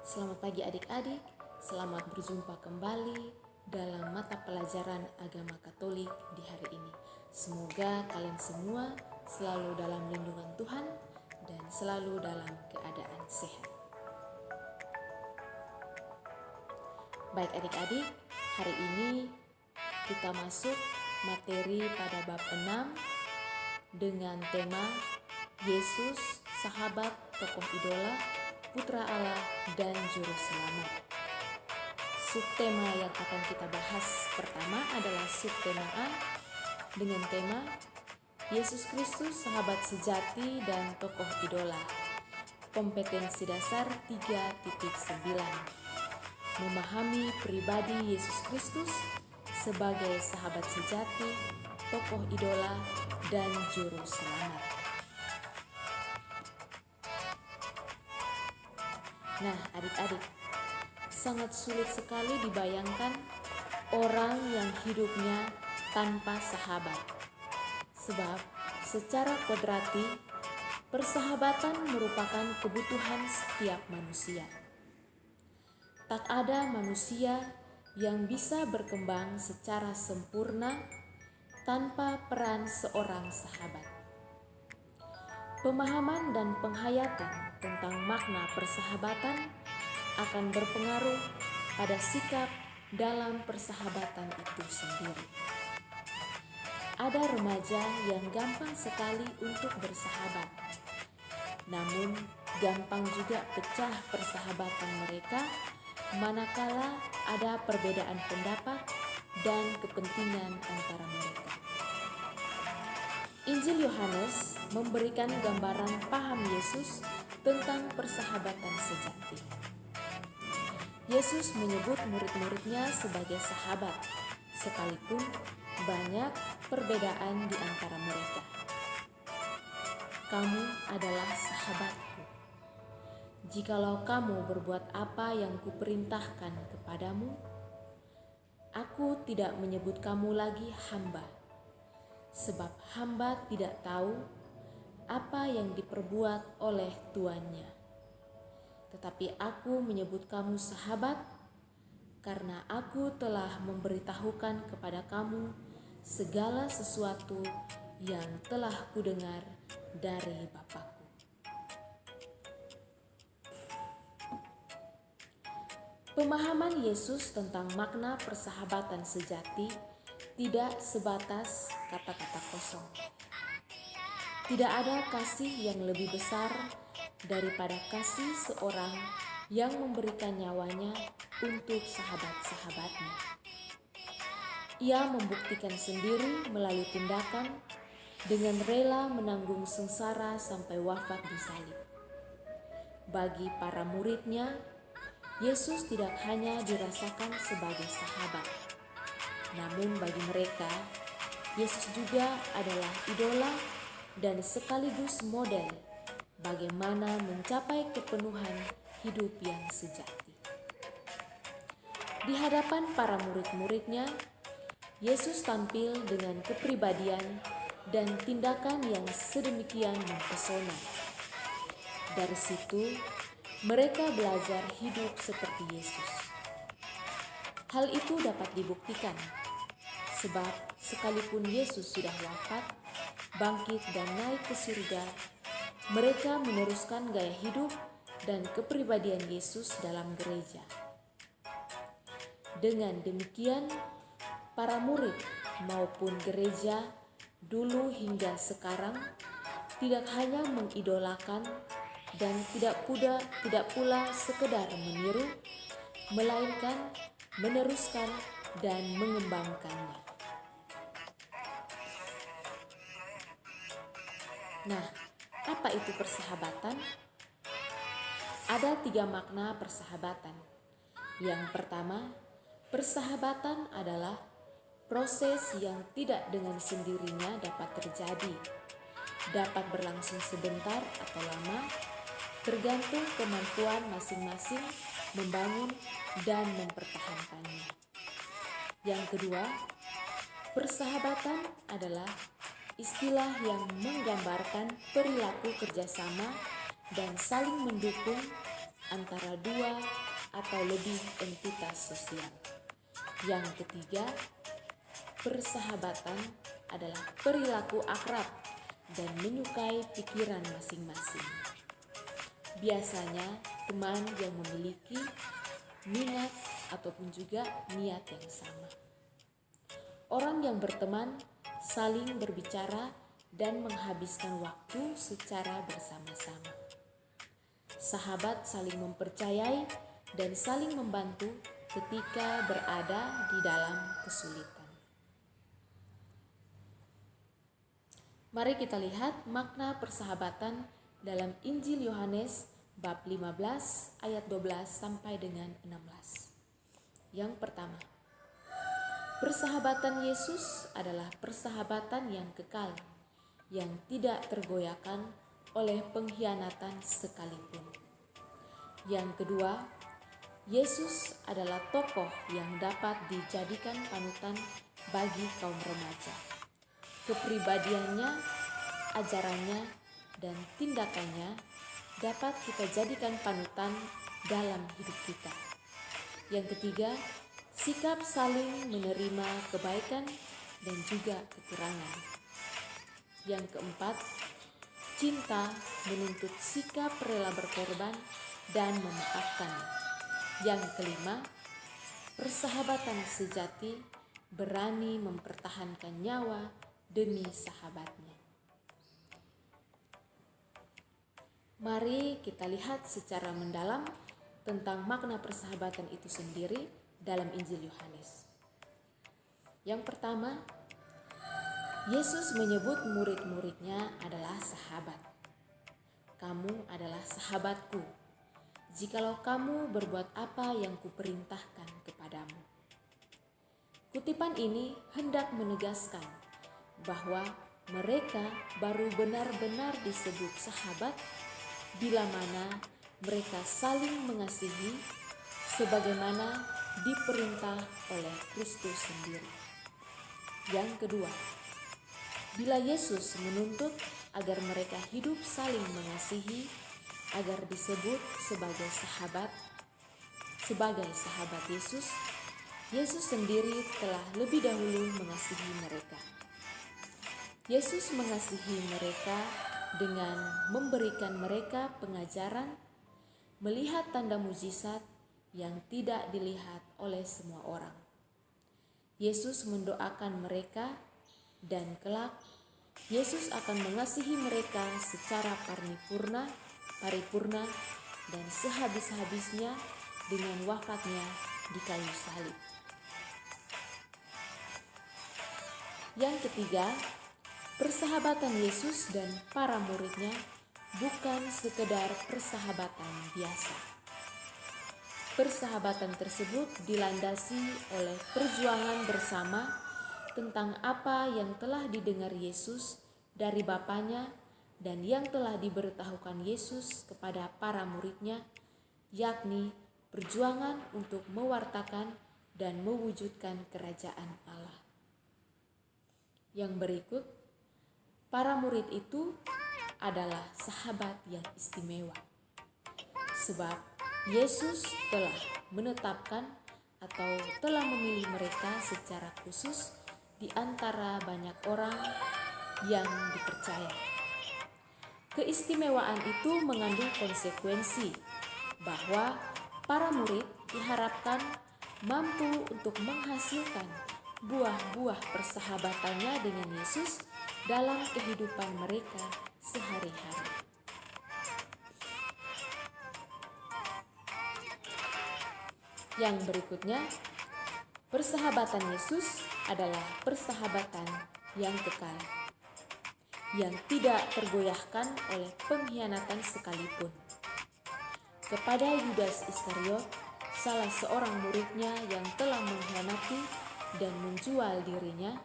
Selamat pagi adik-adik, selamat berjumpa kembali dalam mata pelajaran agama Katolik di hari ini. Semoga kalian semua selalu dalam lindungan Tuhan dan selalu dalam keadaan sehat. Baik adik-adik, hari ini kita masuk materi pada bab 6 dengan tema Yesus, sahabat, tokoh idola, Putra Allah, dan Juru Selamat. Subtema yang akan kita bahas pertama adalah subtema A dengan tema Yesus Kristus, sahabat sejati dan tokoh idola. Kompetensi dasar 3.9. Memahami pribadi Yesus Kristus sebagai sahabat sejati, tokoh idola, dan Juru Selamat. Nah, adik-adik, sangat sulit sekali dibayangkan orang yang hidupnya tanpa sahabat. Sebab secara kodrati, persahabatan merupakan kebutuhan setiap manusia. Tak ada manusia yang bisa berkembang secara sempurna tanpa peran seorang sahabat. Pemahaman dan penghayatan tentang makna persahabatan akan berpengaruh pada sikap dalam persahabatan itu sendiri. Ada remaja yang gampang sekali untuk bersahabat, namun gampang juga pecah persahabatan mereka manakala ada perbedaan pendapat dan kepentingan antara mereka. Injil Yohanes memberikan gambaran paham Yesus tentang persahabatan sejati. Yesus menyebut murid-muridnya sebagai sahabat, sekalipun banyak perbedaan di antara mereka. Kamu adalah sahabatku, jikalau kamu berbuat apa yang kuperintahkan kepadamu. Aku tidak menyebut kamu lagi hamba, sebab hamba tidak tahu apa yang diperbuat oleh tuannya. Tetapi aku menyebut kamu sahabat, karena aku telah memberitahukan kepada kamu segala sesuatu yang telah kudengar dari Bapa-Ku. Pemahaman Yesus tentang makna persahabatan sejati tidak sebatas kata-kata kosong. Tidak ada kasih yang lebih besar daripada kasih seorang yang memberikan nyawanya untuk sahabat-sahabatnya. Ia membuktikan sendiri melalui tindakan dengan rela menanggung sengsara sampai wafat di salib. Bagi para muridnya, Yesus tidak hanya dirasakan sebagai sahabat, namun bagi mereka, Yesus juga adalah idola dan sekaligus model bagaimana mencapai kepenuhan hidup yang sejati. Di hadapan para murid-muridnya, Yesus tampil dengan kepribadian dan tindakan yang sedemikian mempesona. Dari situ, mereka belajar hidup seperti Yesus. Hal itu dapat dibuktikan, sebab sekalipun Yesus sudah wafat, bangkit dan naik ke surga, mereka meneruskan gaya hidup dan kepribadian Yesus dalam gereja. Dengan demikian, para murid maupun gereja dulu hingga sekarang tidak hanya mengidolakan dan tidak pula sekedar meniru, melainkan meneruskan dan mengembangkannya. Nah, apa itu persahabatan? Ada 3 makna persahabatan. Yang pertama, persahabatan adalah proses yang tidak dengan sendirinya dapat terjadi, dapat berlangsung sebentar atau lama, tergantung kemampuan masing-masing membangun dan mempertahankannya. Yang kedua, persahabatan adalah istilah yang menggambarkan perilaku kerjasama dan saling mendukung antara dua atau lebih entitas sosial. Yang ketiga, persahabatan adalah perilaku akrab dan menyukai pikiran masing-masing. Biasanya teman yang memiliki minat ataupun juga niat yang sama. Orang yang berteman saling berbicara dan menghabiskan waktu secara bersama-sama. Sahabat saling mempercayai dan saling membantu ketika berada di dalam kesulitan. Mari kita lihat makna persahabatan dalam Injil Yohanes bab 15 ayat 12 sampai dengan 16. Yang pertama, persahabatan Yesus adalah persahabatan yang kekal, yang tidak tergoyahkan oleh pengkhianatan sekalipun. Yang kedua, Yesus adalah tokoh yang dapat dijadikan panutan bagi kaum remaja. Kepribadiannya, ajarannya, dan tindakannya dapat kita jadikan panutan dalam hidup kita. Yang ketiga, sikap saling menerima kebaikan dan juga kekurangan. Yang keempat, cinta menuntut sikap rela berkorban dan memaafkan. Yang kelima, persahabatan sejati berani mempertahankan nyawa demi sahabatnya. Mari kita lihat secara mendalam tentang makna persahabatan itu sendiri dalam Injil Yohanes. Yang pertama, Yesus menyebut murid-muridnya adalah sahabat. Kamu adalah sahabatku, jikalau kamu berbuat apa yang kuperintahkan kepadamu. Kutipan ini hendak menegaskan bahwa mereka baru benar-benar disebut sahabat bila mana mereka saling mengasihi sebagaimana diperintah oleh Kristus sendiri. Yang kedua, bila Yesus menuntut agar mereka hidup saling mengasihi agar disebut sebagai sahabat Yesus, Yesus sendiri telah lebih dahulu mengasihi mereka. Yesus mengasihi mereka dengan memberikan mereka pengajaran, melihat tanda mujizat yang tidak dilihat oleh semua orang. Yesus mendoakan mereka dan kelak Yesus akan mengasihi mereka secara paripurna dan sehabis-habisnya dengan wafatnya di kayu salib. Yang ketiga, persahabatan Yesus dan para muridnya bukan sekedar persahabatan biasa. Persahabatan tersebut dilandasi oleh perjuangan bersama tentang apa yang telah didengar Yesus dari Bapanya dan yang telah diberitahukan Yesus kepada para muridnya, yakni perjuangan untuk mewartakan dan mewujudkan kerajaan Allah. Yang berikut, para murid itu adalah sahabat yang istimewa, sebab Yesus telah menetapkan atau telah memilih mereka secara khusus di antara banyak orang yang dipercaya. Keistimewaan itu mengandung konsekuensi bahwa para murid diharapkan mampu untuk menghasilkan buah-buah persahabatannya dengan Yesus dalam kehidupan mereka sehari-hari. Yang berikutnya, persahabatan Yesus adalah persahabatan yang kekal, yang tidak tergoyahkan oleh pengkhianatan sekalipun. Kepada Yudas Iskariot, salah seorang muridnya yang telah mengkhianati dan menjual dirinya,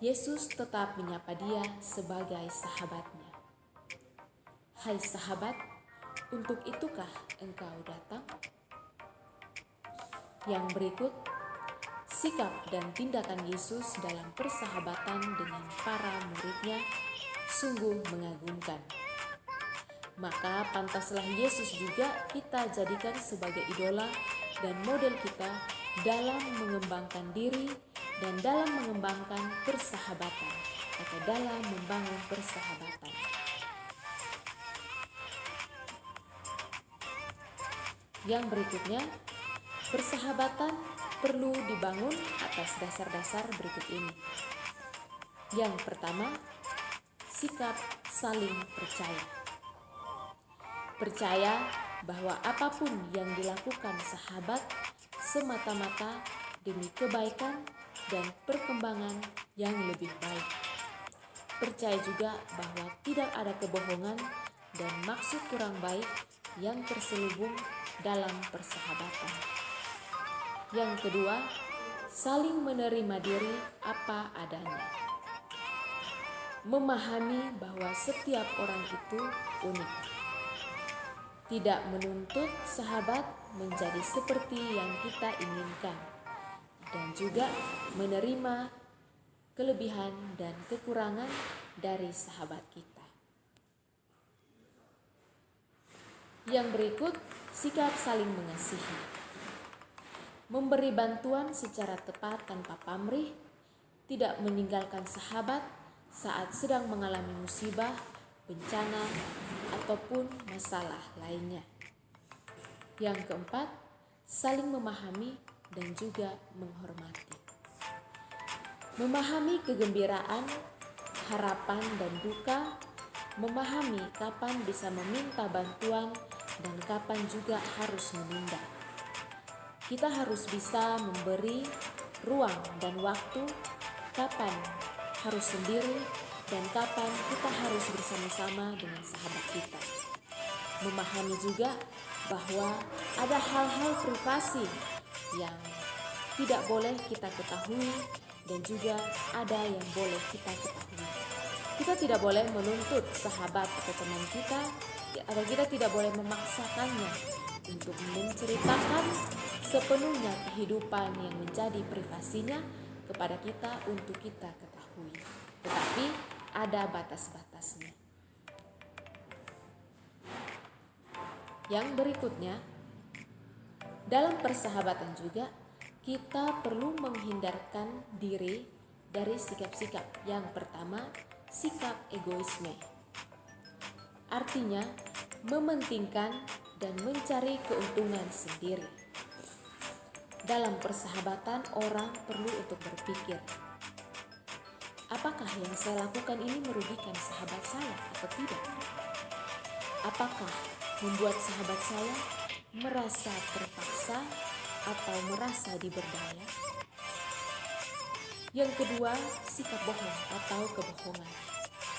Yesus tetap menyapa dia sebagai sahabatnya. Hai sahabat, untuk itukah engkau datang? Yang berikut, sikap dan tindakan Yesus dalam persahabatan dengan para muridnya sungguh mengagumkan. Maka pantaslah Yesus juga kita jadikan sebagai idola dan model kita dalam mengembangkan diri dan dalam mengembangkan persahabatan atau dalam membangun persahabatan. Yang berikutnya, persahabatan perlu dibangun atas dasar-dasar berikut ini. Yang pertama, sikap saling percaya. Percaya bahwa apapun yang dilakukan sahabat semata-mata demi kebaikan dan perkembangan yang lebih baik. Percaya juga bahwa tidak ada kebohongan dan maksud kurang baik yang terselubung dalam persahabatan. Yang kedua, saling menerima diri apa adanya. Memahami bahwa setiap orang itu unik. Tidak menuntut sahabat menjadi seperti yang kita inginkan, dan juga menerima kelebihan dan kekurangan dari sahabat kita. Yang berikut, sikap saling mengasihi. Memberi bantuan secara tepat tanpa pamrih, tidak meninggalkan sahabat saat sedang mengalami musibah, bencana, ataupun masalah lainnya. Yang keempat, saling memahami dan juga menghormati. Memahami kegembiraan, harapan, dan duka, memahami kapan bisa meminta bantuan dan kapan juga harus menunda. Kita harus bisa memberi ruang dan waktu, kapan harus sendiri dan kapan kita harus bersama-sama dengan sahabat kita. Memahami juga bahwa ada hal-hal privasi yang tidak boleh kita ketahui dan juga ada yang boleh kita ketahui. Kita tidak boleh menuntut sahabat atau teman kita, atau kita tidak boleh memaksakannya untuk menceritakan sepenuhnya kehidupan yang menjadi privasinya kepada kita untuk kita ketahui. Tetapi ada batas-batasnya. Yang berikutnya, dalam persahabatan juga kita perlu menghindarkan diri dari sikap-sikap. Yang pertama, sikap egoisme. Artinya, mementingkan dan mencari keuntungan sendiri. Dalam persahabatan, orang perlu untuk berpikir, apakah yang saya lakukan ini merugikan sahabat saya atau tidak? Apakah membuat sahabat saya merasa terpaksa atau merasa diberdaya? Yang kedua, sikap bohong atau kebohongan.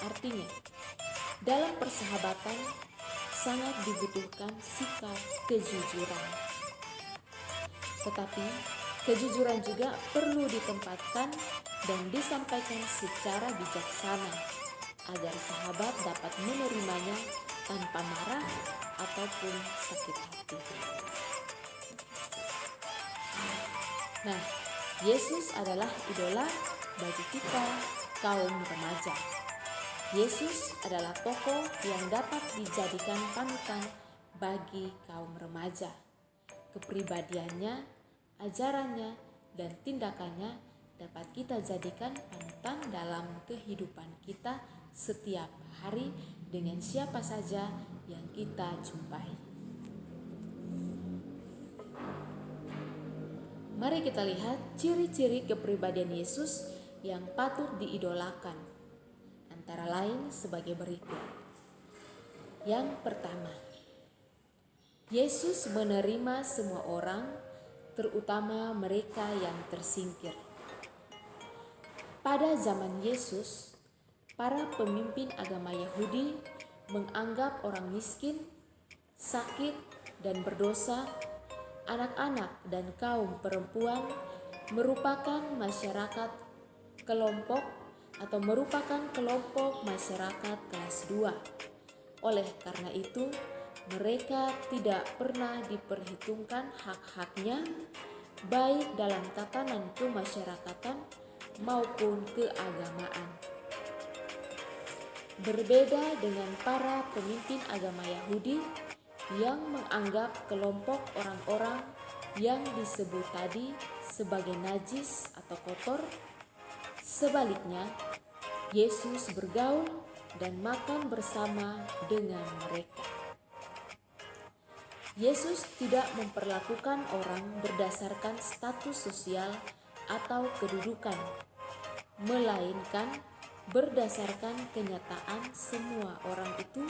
Artinya, dalam persahabatan sangat dibutuhkan sikap kejujuran. Tetapi, kejujuran juga perlu ditempatkan dan disampaikan secara bijaksana agar sahabat dapat menerimanya tanpa marah ataupun sakit hati. Nah, Yesus adalah idola bagi kita kaum remaja. Yesus adalah tokoh yang dapat dijadikan panutan bagi kaum remaja. Kepribadiannya, ajarannya, dan tindakannya dapat kita jadikan panutan dalam kehidupan kita setiap hari dengan siapa saja yang kita jumpai. Mari kita lihat ciri-ciri kepribadian Yesus yang patut diidolakan. Antara lain sebagai berikut. Yang pertama, Yesus menerima semua orang, terutama mereka yang tersingkir. Pada zaman Yesus, para pemimpin agama Yahudi menganggap orang miskin, sakit, dan berdosa, anak-anak dan kaum perempuan merupakan masyarakat kelompok atau merupakan kelompok masyarakat kelas 2. Oleh karena itu, mereka tidak pernah diperhitungkan hak-haknya baik dalam tatanan kemasyarakatan maupun keagamaan. Berbeda dengan para pemimpin agama Yahudi yang menganggap kelompok orang-orang yang disebut tadi sebagai najis atau kotor, sebaliknya Yesus bergaul dan makan bersama dengan mereka. Yesus tidak memperlakukan orang berdasarkan status sosial atau kedudukan, melainkan berdasarkan kenyataan semua orang itu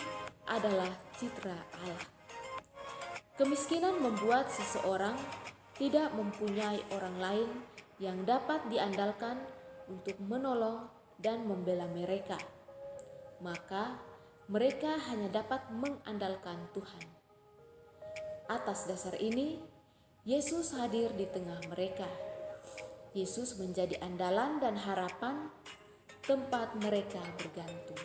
adalah citra Allah. Kemiskinan membuat seseorang tidak mempunyai orang lain yang dapat diandalkan untuk menolong dan membela mereka. Maka mereka hanya dapat mengandalkan Tuhan. Atas dasar ini, Yesus hadir di tengah mereka. Yesus menjadi andalan dan harapan tempat mereka bergantung.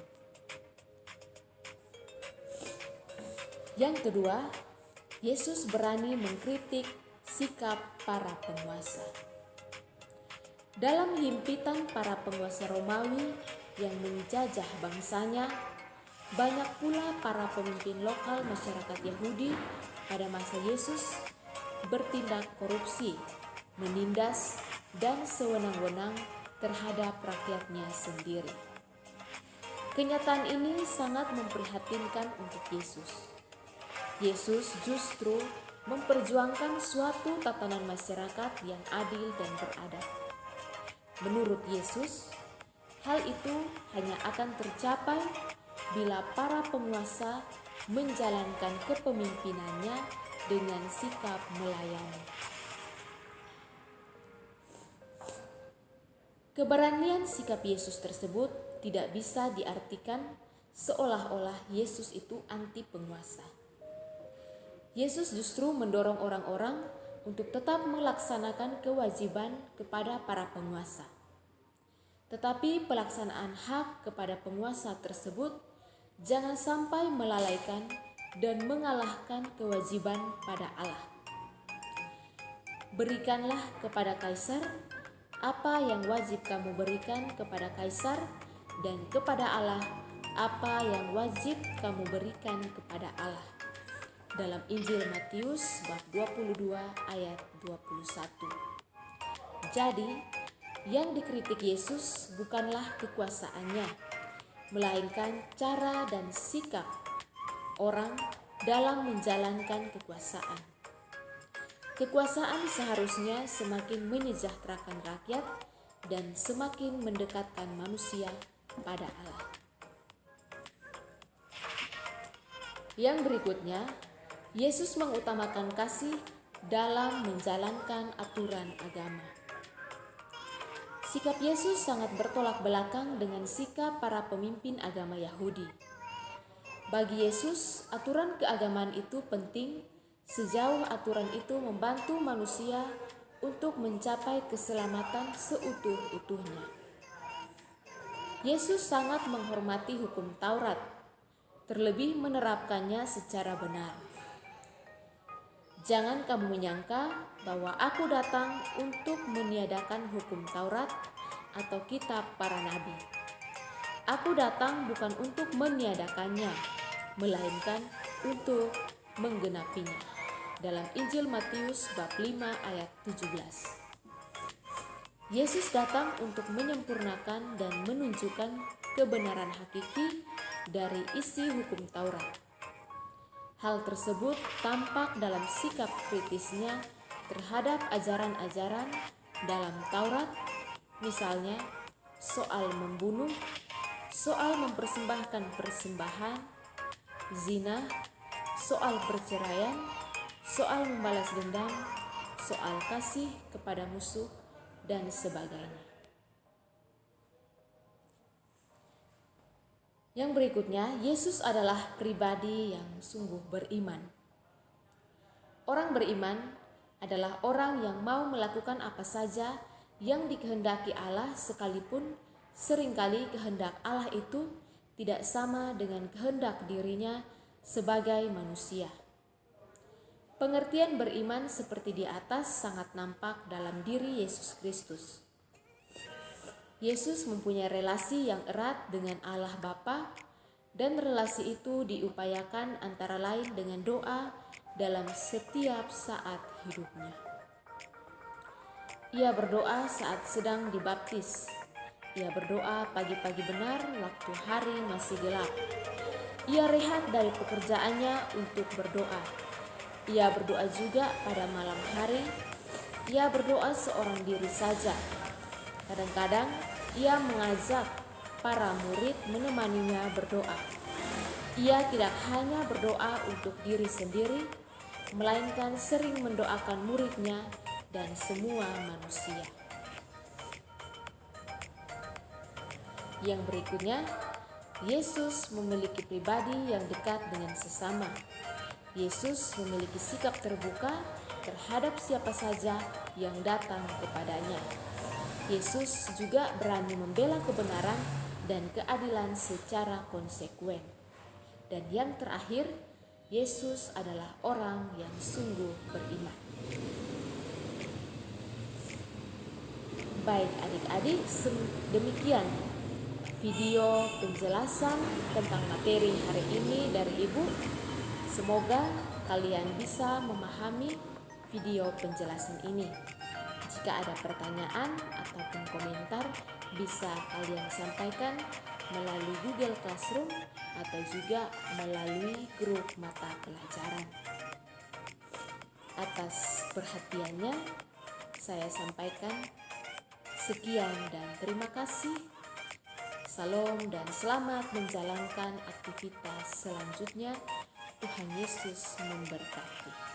Yang kedua, Yesus berani mengkritik sikap para penguasa. Dalam himpitan para penguasa Romawi yang menjajah bangsanya, banyak pula para pemimpin lokal masyarakat Yahudi pada masa Yesus bertindak korupsi, menindas, dan sewenang-wenang terhadap rakyatnya sendiri. Kenyataan ini sangat memprihatinkan untuk Yesus. Yesus justru memperjuangkan suatu tatanan masyarakat yang adil dan beradab. Menurut Yesus, hal itu hanya akan tercapai bila para penguasa menjalankan kepemimpinannya dengan sikap melayani. Keberanian sikap Yesus tersebut tidak bisa diartikan seolah-olah Yesus itu anti penguasa. Yesus justru mendorong orang-orang untuk tetap melaksanakan kewajiban kepada para penguasa. Tetapi pelaksanaan hak kepada penguasa tersebut jangan sampai melalaikan dan mengalahkan kewajiban pada Allah. Berikanlah kepada Kaisar apa yang wajib kamu berikan kepada Kaisar, dan kepada Allah apa yang wajib kamu berikan kepada Allah. Dalam Injil Matius bab 22 ayat 21. Jadi, yang dikritik Yesus bukanlah kekuasaannya, melainkan cara dan sikap orang dalam menjalankan kekuasaan. Kekuasaan seharusnya semakin menyejahterakan rakyat dan semakin mendekatkan manusia pada Allah. Yang berikutnya, Yesus mengutamakan kasih dalam menjalankan aturan agama. Sikap Yesus sangat bertolak belakang dengan sikap para pemimpin agama Yahudi. Bagi Yesus, aturan keagamaan itu penting sejauh aturan itu membantu manusia untuk mencapai keselamatan seutuh-utuhnya. Yesus sangat menghormati hukum Taurat, terlebih menerapkannya secara benar. Jangan kamu menyangka bahwa aku datang untuk meniadakan hukum Taurat atau kitab para nabi. Aku datang bukan untuk meniadakannya, melainkan untuk menggenapinya. Dalam Injil Matius bab 5 ayat 17. Yesus datang untuk menyempurnakan dan menunjukkan kebenaran hakiki dari isi hukum Taurat. Hal tersebut tampak dalam sikap kritisnya terhadap ajaran-ajaran dalam Taurat, misalnya soal membunuh, soal mempersembahkan persembahan, zina, soal perceraian, soal membalas dendam, soal kasih kepada musuh, dan sebagainya. Yang berikutnya, Yesus adalah pribadi yang sungguh beriman. Orang beriman adalah orang yang mau melakukan apa saja yang dikehendaki Allah, sekalipun seringkali kehendak Allah itu tidak sama dengan kehendak dirinya sebagai manusia. Pengertian beriman seperti di atas sangat nampak dalam diri Yesus Kristus. Yesus mempunyai relasi yang erat dengan Allah Bapa Dan relasi itu diupayakan antara lain dengan doa dalam setiap saat hidupnya. Ia berdoa saat sedang dibaptis. Ia berdoa pagi-pagi benar waktu hari masih gelap. Ia rehat dari pekerjaannya untuk berdoa. Ia berdoa juga pada malam hari. Ia berdoa seorang diri saja. Kadang-kadang ia mengajak para murid menemaninya berdoa. Ia tidak hanya berdoa untuk diri sendiri, melainkan sering mendoakan muridnya dan semua manusia. Yang berikutnya, Yesus memiliki pribadi yang dekat dengan sesama. Yesus memiliki sikap terbuka terhadap siapa saja yang datang kepadanya. Yesus juga berani membela kebenaran dan keadilan secara konsekuen. Dan yang terakhir, Yesus adalah orang yang sungguh beriman. Baik adik-adik, demikian video penjelasan tentang materi hari ini dari Ibu. Semoga kalian bisa memahami video penjelasan ini. Jika ada pertanyaan ataupun komentar, bisa kalian sampaikan melalui Google Classroom atau juga melalui grup mata pelajaran. Atas perhatiannya, saya sampaikan sekian dan terima kasih. Salam dan selamat menjalankan aktivitas selanjutnya. Tuhan Yesus memberkati.